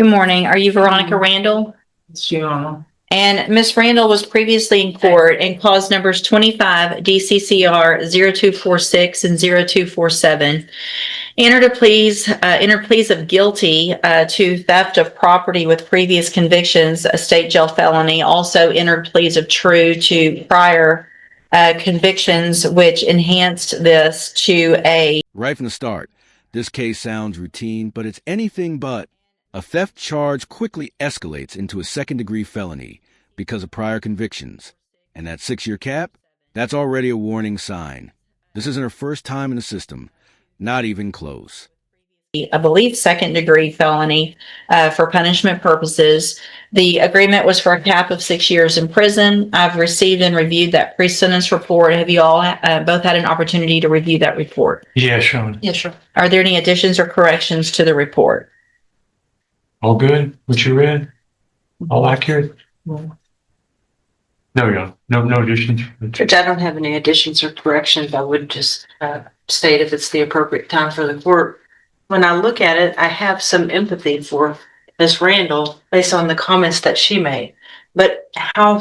Good morning. Are you Veronica Randall? It's Your Honor. And Ms. Randall was previously in court in cause numbers 25 DCCR 0246 and 0247. Entered pleas of guilty to theft of property with previous convictions, a state jail felony. Also entered pleas of true to prior convictions, which enhanced this to a... Right from the start, this case sounds routine, but it's anything but. A theft charge quickly escalates into a second-degree felony because of prior convictions. And that 6-year cap? That's already a warning sign. This isn't her first time in the system. Not even close. I believe second-degree felony for punishment purposes. The agreement was for a cap of 6 years in prison. I've received and reviewed that pre-sentence report. Have you all both had an opportunity to review that report? Yes, Your Honor. Yes, sir. Are there any additions or corrections to the report? All good? What you read? All accurate? No, Your Honor. No additions. Judge, I don't have any additions or corrections. I would just state if it's the appropriate time for the court. When I look at it, I have some empathy for Ms. Randall based on the comments that she made. But how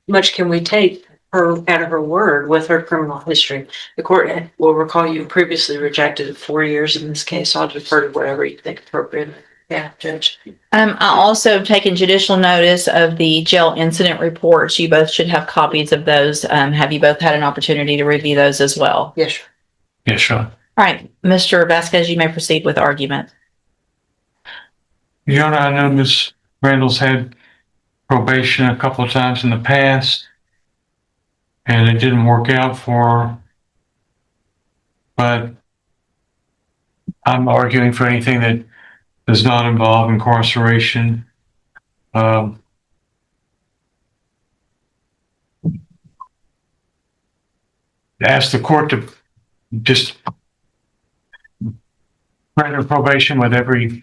much can we take her out of her word with her criminal history? The court will recall you previously rejected 4 years in this case. So I'll defer to whatever you think appropriate. Yeah, Judge. I also have taken judicial notice of the jail incident reports. You both should have copies of those. Have you both had an opportunity to review those as well? Yes, sir. Yes, Your Honor. All right, Mr. Vasquez, you may proceed with argument. Your Honor, I know Ms. Randall's had probation a couple of times in the past, and it didn't work out for her. But I'm arguing for anything that does not involve incarceration. Ask the court to just grant her probation with every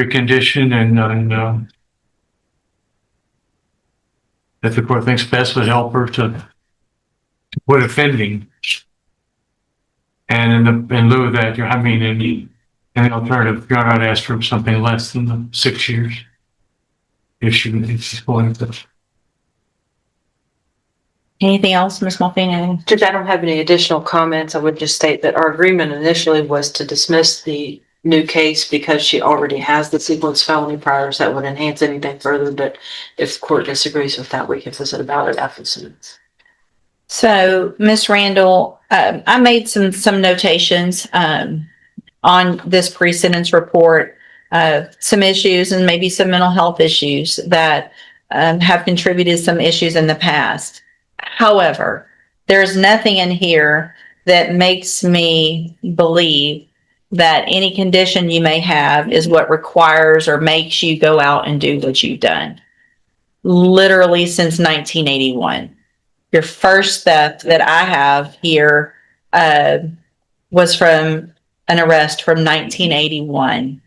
condition, and if the court thinks best would help her to quit offending. And in lieu of that, in the alternative, you're not asked for something less than the 6 years if she's going to. Anything else, Ms. Malfini? Judge, I don't have any additional comments. I would just state that our agreement initially was to dismiss the new case because she already has the sequence felony priors that would enhance anything further. But if the court disagrees with that, we can visit about it after the sentence. So, Ms. Randall, I made some notations on this pre-sentence report, some issues and maybe some mental health issues that have contributed some issues in the past. However, there's nothing in here that makes me believe that any condition you may have is what requires or makes you go out and do what you've done. Literally since 1981. Your first theft that I have here was from an arrest from 1981.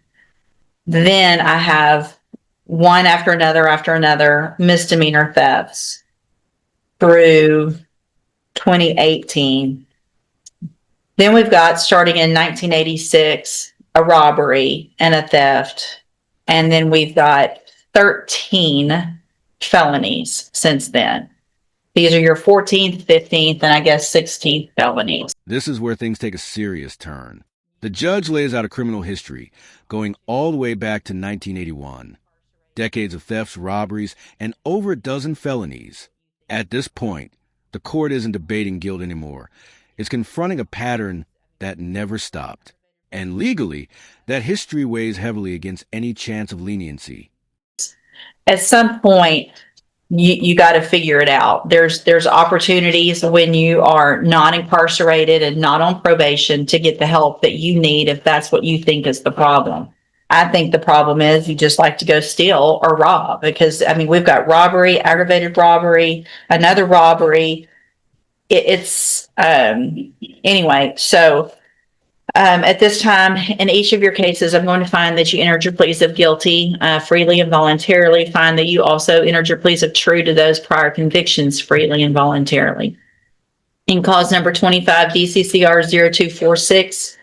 Then I have one after another misdemeanor thefts through 2018. Then we've got, starting in 1986, a robbery and a theft. And then we've got 13 felonies since then. These are your 14th, 15th, and I guess 16th felonies. This is where things take a serious turn. The judge lays out a criminal history going all the way back to 1981. Decades of thefts, robberies, and over a dozen felonies. At this point, the court isn't debating guilt anymore. It's confronting a pattern that never stopped. And legally, that history weighs heavily against any chance of leniency. At some point, you got to figure it out. There's opportunities when you are not incarcerated and not on probation to get the help that you need if that's what you think is the problem. I think the problem is you just like to go steal or rob, because I mean, we've got robbery, aggravated robbery, another robbery. Anyway, so at this time, in each of your cases, I'm going to find that you entered your pleas of guilty freely and voluntarily. Find that you also entered your pleas of true to those prior convictions freely and voluntarily. In cause number 25 DCCR 0246,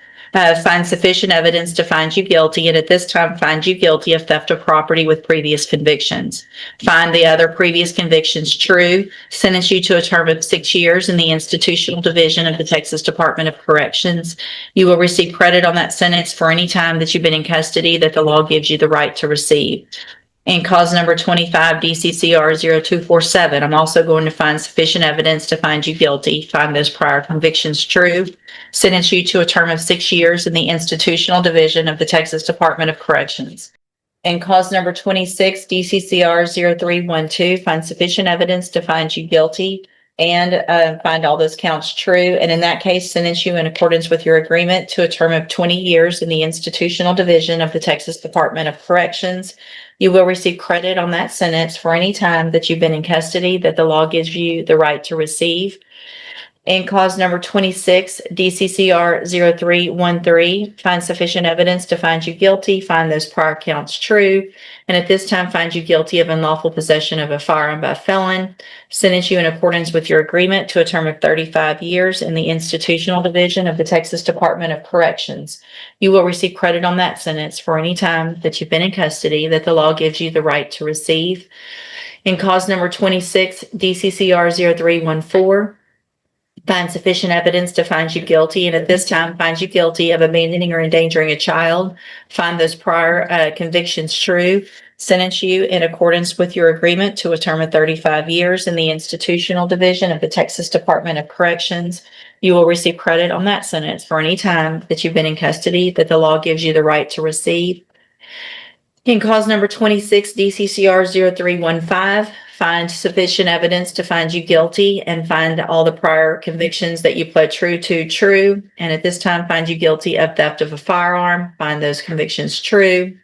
find sufficient evidence to find you guilty, and at this time find you guilty of theft of property with previous convictions. Find the other previous convictions true, sentence you to a term of 6 years in the institutional division of the Texas Department of Corrections. You will receive credit on that sentence for any time that you've been in custody that the law gives you the right to receive. In cause number 25 DCCR 0247, I'm also going to find sufficient evidence to find you guilty, find those prior convictions true, sentence you to a term of 6 years in the institutional division of the Texas Department of Corrections. In cause number 26 DCCR 0312, find sufficient evidence to find you guilty and find all those counts true. And in that case, sentence you in accordance with your agreement to a term of 20 years in the institutional division of the Texas Department of Corrections. You will receive credit on that sentence for any time that you've been in custody that the law gives you the right to receive. In cause number 26, DCCR 0313, find sufficient evidence to find you guilty, find those prior counts true, and at this time find you guilty of unlawful possession of a firearm by a felon, sentence you in accordance with your agreement to a term of 35 years in the institutional division of the Texas Department of Corrections. You will receive credit on that sentence for any time that you've been in custody that the law gives you the right to receive. In cause number 26, DCCR 0314, find sufficient evidence to find you guilty, and at this time find you guilty of abandoning or endangering a child, find those prior convictions true, sentence you in accordance with your agreement to a term of 35 years in the institutional division of the Texas Department of Corrections. You will receive credit on that sentence for any time that you've been in custody that the law gives you the right to receive. In cause number 26, DCCR 0315, find sufficient evidence to find you guilty and find all the prior convictions that you pled true to true. And at this time, find you guilty of theft of a firearm, find those convictions true,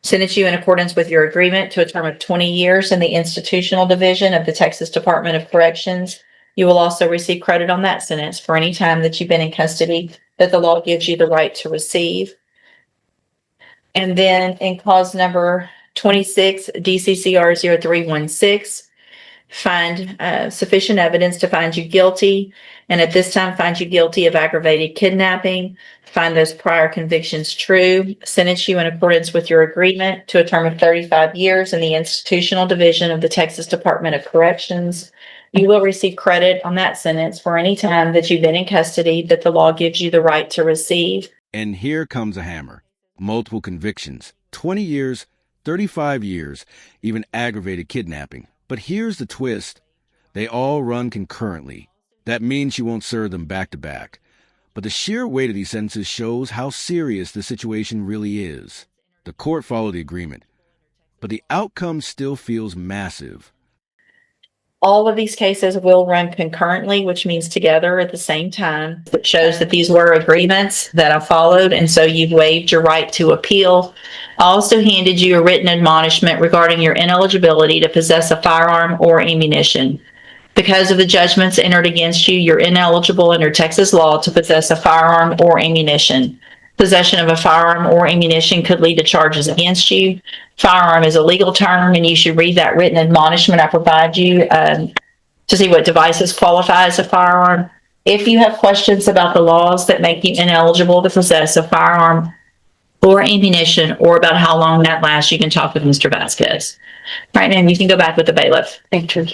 sentence you in accordance with your agreement to a term of 20 years in the institutional division of the Texas Department of Corrections. You will also receive credit on that sentence for any time that you've been in custody that the law gives you the right to receive. And then in cause number 26, DCCR 0316, find sufficient evidence to find you guilty, and at this time find you guilty of aggravated kidnapping, find those prior convictions true, sentence you in accordance with your agreement to a term of 35 years in the institutional division of the Texas Department of Corrections. You will receive credit on that sentence for any time that you've been in custody that the law gives you the right to receive. And here comes a hammer. Multiple convictions, 20 years, 35 years, even aggravated kidnapping. But here's the twist. They all run concurrently. That means you won't serve them back to back. But the sheer weight of these sentences shows how serious the situation really is. The court followed the agreement, but the outcome still feels massive. All of these cases will run concurrently, which means together at the same time. It shows that these were agreements that I followed, and so you've waived your right to appeal. I also handed you a written admonishment regarding your ineligibility to possess a firearm or ammunition. Because of the judgments entered against you, you're ineligible under Texas law to possess a firearm or ammunition. Possession of a firearm or ammunition could lead to charges against you. Firearm is a legal term, and you should read that written admonishment I provide you to see what devices qualify as a firearm. If you have questions about the laws that make you ineligible to possess a firearm or ammunition, or about how long that lasts, you can talk with Mr. Vasquez. Right, ma'am, you can go back with the bailiff. Thank you.